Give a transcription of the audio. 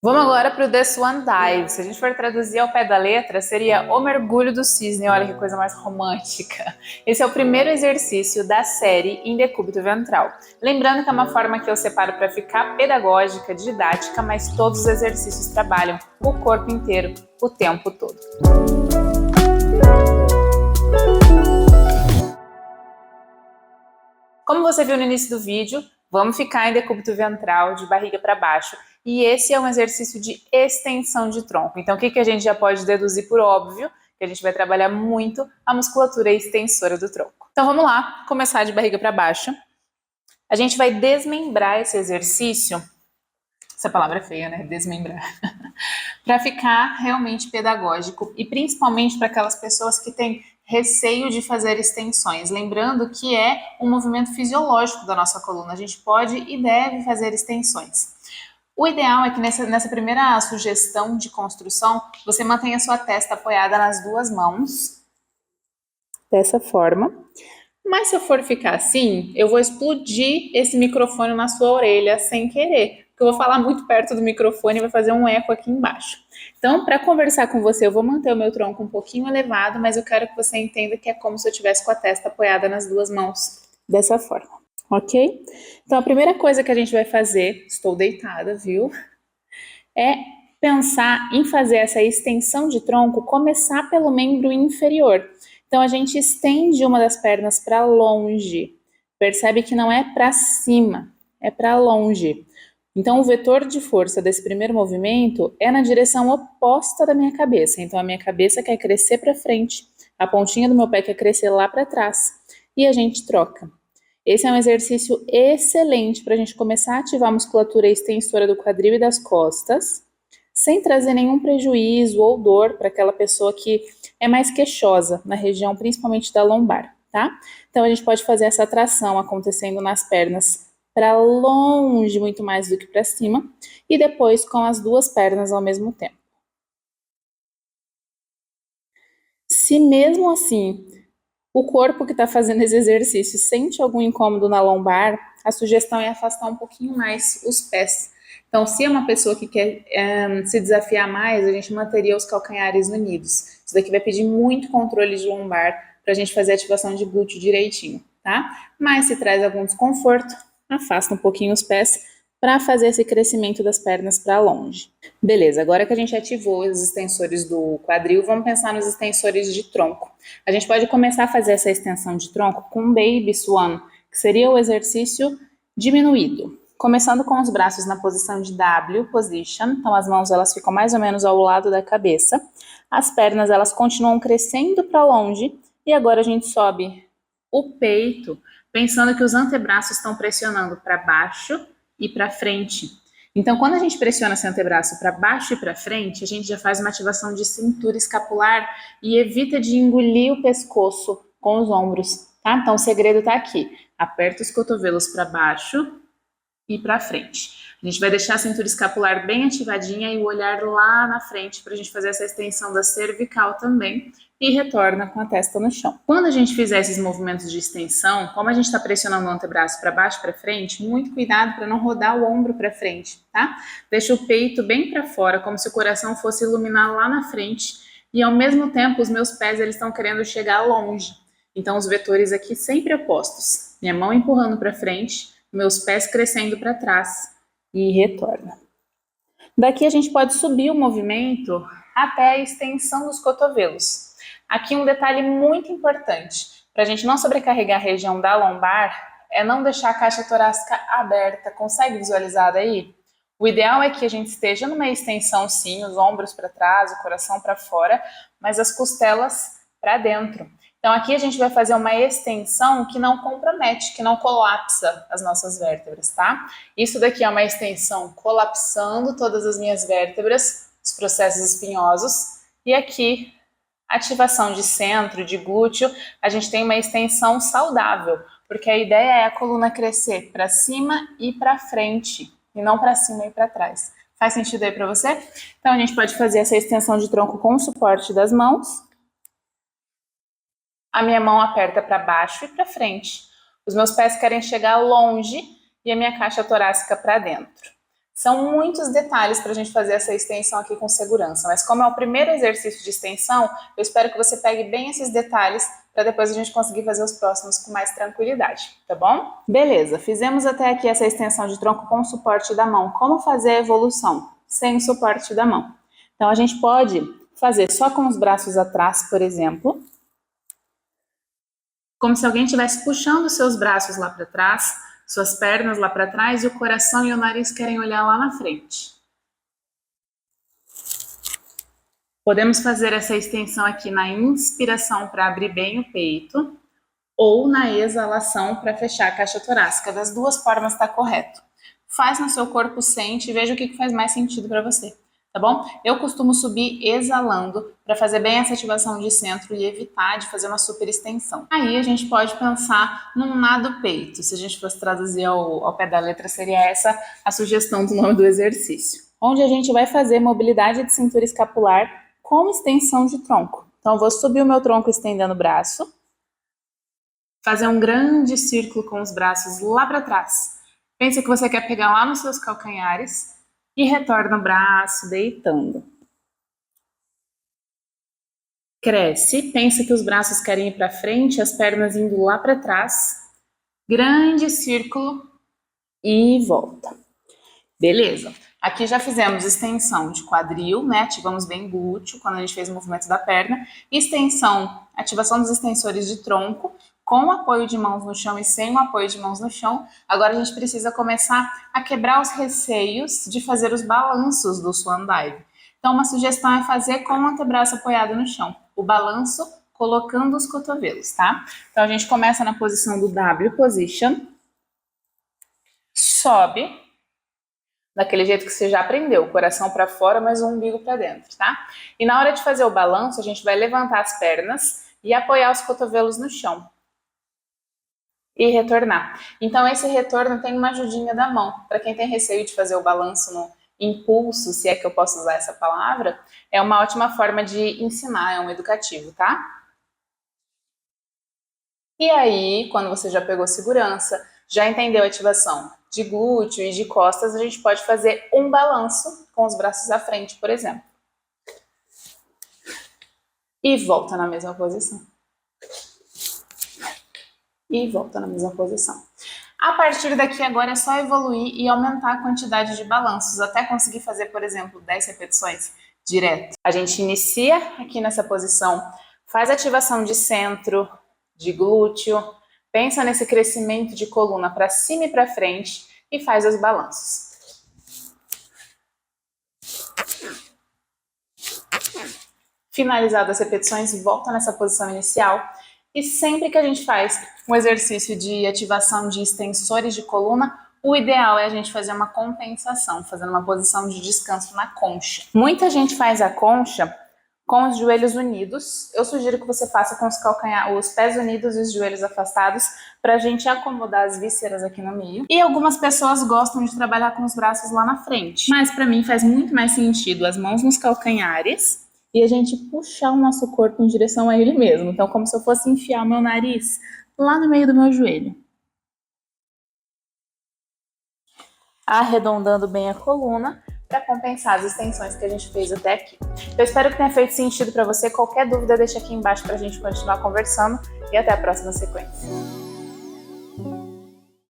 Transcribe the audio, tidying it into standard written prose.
Vamos agora para o The Swan Dive. Se a gente for traduzir ao pé da letra, seria o mergulho do cisne. Olha que coisa mais romântica. Esse é o primeiro exercício da série em decúbito ventral. Lembrando que é uma forma que eu separo para ficar pedagógica, didática, mas todos os exercícios trabalham o corpo inteiro, o tempo todo. Como você viu no início do vídeo, vamos ficar em decúbito ventral, de barriga para baixo. E esse é um exercício de extensão de tronco. Então, o que a gente já pode deduzir por óbvio? Que a gente vai trabalhar muito a musculatura extensora do tronco. Então, vamos lá, começar de barriga para baixo. A gente vai desmembrar esse exercício. Essa palavra é feia, né? Desmembrar. Para ficar realmente pedagógico e principalmente para aquelas pessoas que têm receio de fazer extensões. Lembrando que é um movimento fisiológico da nossa coluna. A gente pode e deve fazer extensões. O ideal é que nessa primeira sugestão de construção, você mantenha a sua testa apoiada nas duas mãos, dessa forma. Mas se eu for ficar assim, eu vou explodir esse microfone na sua orelha sem querer, porque eu vou falar muito perto do microfone e vai fazer um eco aqui embaixo. Então, para conversar com você, eu vou manter o meu tronco um pouquinho elevado, mas eu quero que você entenda que é como se eu estivesse com a testa apoiada nas duas mãos, dessa forma. Ok? Então, a primeira coisa que a gente vai fazer, estou deitada, viu? É pensar em fazer essa extensão de tronco, começar pelo membro inferior. Então, a gente estende uma das pernas para longe. Percebe que não é para cima, é para longe. Então, o vetor de força desse primeiro movimento é na direção oposta da minha cabeça. Então, a minha cabeça quer crescer para frente, a pontinha do meu pé quer crescer lá para trás. E a gente troca. Esse é um exercício excelente para a gente começar a ativar a musculatura extensora do quadril e das costas, sem trazer nenhum prejuízo ou dor para aquela pessoa que é mais queixosa, na região principalmente da lombar, tá? Então a gente pode fazer essa tração acontecendo nas pernas para longe, muito mais do que para cima, e depois com as duas pernas ao mesmo tempo. Se mesmo assim o corpo que está fazendo esse exercício sente algum incômodo na lombar, a sugestão é afastar um pouquinho mais os pés. Então, se é uma pessoa que quer se desafiar mais, a gente manteria os calcanhares unidos. Isso daqui vai pedir muito controle de lombar para a gente fazer a ativação de glúteo direitinho, tá? Mas se traz algum desconforto, afasta um pouquinho os pés para fazer esse crescimento das pernas para longe. Beleza, agora que a gente ativou os extensores do quadril, vamos pensar nos extensores de tronco. A gente pode começar a fazer essa extensão de tronco com Baby Swan, que seria o exercício diminuído. Começando com os braços na posição de W position, então as mãos elas ficam mais ou menos ao lado da cabeça, as pernas elas continuam crescendo para longe e agora a gente sobe o peito, pensando que os antebraços estão pressionando para baixo e para frente. Então, quando a gente pressiona esse antebraço para baixo e para frente, a gente já faz uma ativação de cintura escapular e evita de engolir o pescoço com os ombros, tá? Então, o segredo está aqui. Aperta os cotovelos para baixo e para frente. A gente vai deixar a cintura escapular bem ativadinha e o olhar lá na frente para a gente fazer essa extensão da cervical também e retorna com a testa no chão. Quando a gente fizer esses movimentos de extensão, como a gente está pressionando o antebraço para baixo e para frente, muito cuidado para não rodar o ombro para frente, tá? Deixa o peito bem para fora, como se o coração fosse iluminar lá na frente e ao mesmo tempo os meus pés eles estão querendo chegar longe. Então os vetores aqui sempre opostos. Minha mão empurrando para frente, meus pés crescendo para trás e retorna. Daqui a gente pode subir o movimento até a extensão dos cotovelos. Aqui um detalhe muito importante, para a gente não sobrecarregar a região da lombar, é não deixar a caixa torácica aberta. Consegue visualizar daí? O ideal é que a gente esteja numa extensão sim, os ombros para trás, o coração para fora, mas as costelas para dentro. Então aqui a gente vai fazer uma extensão que não compromete, que não colapsa as nossas vértebras, tá? Isso daqui é uma extensão colapsando todas as minhas vértebras, os processos espinhosos, e aqui ativação de centro, de glúteo, a gente tem uma extensão saudável, porque a ideia é a coluna crescer para cima e para frente, e não para cima e para trás. Faz sentido aí para você? Então a gente pode fazer essa extensão de tronco com o suporte das mãos. A minha mão aperta para baixo e para frente. Os meus pés querem chegar longe e a minha caixa torácica para dentro. São muitos detalhes para a gente fazer essa extensão aqui com segurança, mas como é o primeiro exercício de extensão, eu espero que você pegue bem esses detalhes para depois a gente conseguir fazer os próximos com mais tranquilidade, tá bom? Beleza, fizemos até aqui essa extensão de tronco com o suporte da mão. Como fazer a evolução sem o suporte da mão? Então a gente pode fazer só com os braços atrás, por exemplo, como se alguém estivesse puxando os seus braços lá para trás, suas pernas lá para trás e o coração e o nariz querem olhar lá na frente. Podemos fazer essa extensão aqui na inspiração para abrir bem o peito ou na exalação para fechar a caixa torácica. Das duas formas está correto. Faz no seu corpo, sente e veja o que faz mais sentido para você. Tá bom? Eu costumo subir exalando para fazer bem essa ativação de centro e evitar de fazer uma super extensão. Aí a gente pode pensar num nado peito. Se a gente fosse traduzir ao pé da letra, seria essa a sugestão do nome do exercício. Onde a gente vai fazer mobilidade de cintura escapular com extensão de tronco. Então eu vou subir o meu tronco estendendo o braço, fazer um grande círculo com os braços lá para trás. Pensa que você quer pegar lá nos seus calcanhares e retorna o braço, deitando. Cresce, pensa que os braços querem ir para frente, as pernas indo lá para trás. Grande círculo e volta. Beleza. Aqui já fizemos extensão de quadril, né? Ativamos bem glúteo quando a gente fez o movimento da perna. Extensão, ativação dos extensores de tronco, com o apoio de mãos no chão e sem o apoio de mãos no chão. Agora a gente precisa começar a quebrar os receios de fazer os balanços do Swan Dive. Então uma sugestão é fazer com o antebraço apoiado no chão. O balanço colocando os cotovelos, tá? Então a gente começa na posição do W position. Sobe. Daquele jeito que você já aprendeu, o coração para fora, mas o umbigo para dentro, tá? E na hora de fazer o balanço, a gente vai levantar as pernas e apoiar os cotovelos no chão. E retornar. Então esse retorno tem uma ajudinha da mão. Para quem tem receio de fazer o balanço no impulso, se é que eu posso usar essa palavra, é uma ótima forma de ensinar, é um educativo, tá? E aí, quando você já pegou segurança, já entendeu a ativação de glúteo e de costas, a gente pode fazer um balanço com os braços à frente, por exemplo. E volta na mesma posição. E volta na mesma posição. A partir daqui agora é só evoluir e aumentar a quantidade de balanços, até conseguir fazer, por exemplo, 10 repetições direto. A gente inicia aqui nessa posição, faz ativação de centro, de glúteo, pensa nesse crescimento de coluna para cima e para frente e faz os balanços. Finalizadas as repetições, volta nessa posição inicial e sempre que a gente faz um exercício de ativação de extensores de coluna, o ideal é a gente fazer uma compensação, fazendo uma posição de descanso na concha. Muita gente faz a concha com os joelhos unidos. Eu sugiro que você faça com os pés unidos e os joelhos afastados para a gente acomodar as vísceras aqui no meio. E algumas pessoas gostam de trabalhar com os braços lá na frente. Mas para mim faz muito mais sentido as mãos nos calcanhares e a gente puxar o nosso corpo em direção a ele mesmo. Então como se eu fosse enfiar o meu nariz lá no meio do meu joelho. Arredondando bem a coluna para compensar as extensões que a gente fez até aqui. Eu espero que tenha feito sentido para você. Qualquer dúvida, deixa aqui embaixo para a gente continuar conversando e até a próxima sequência.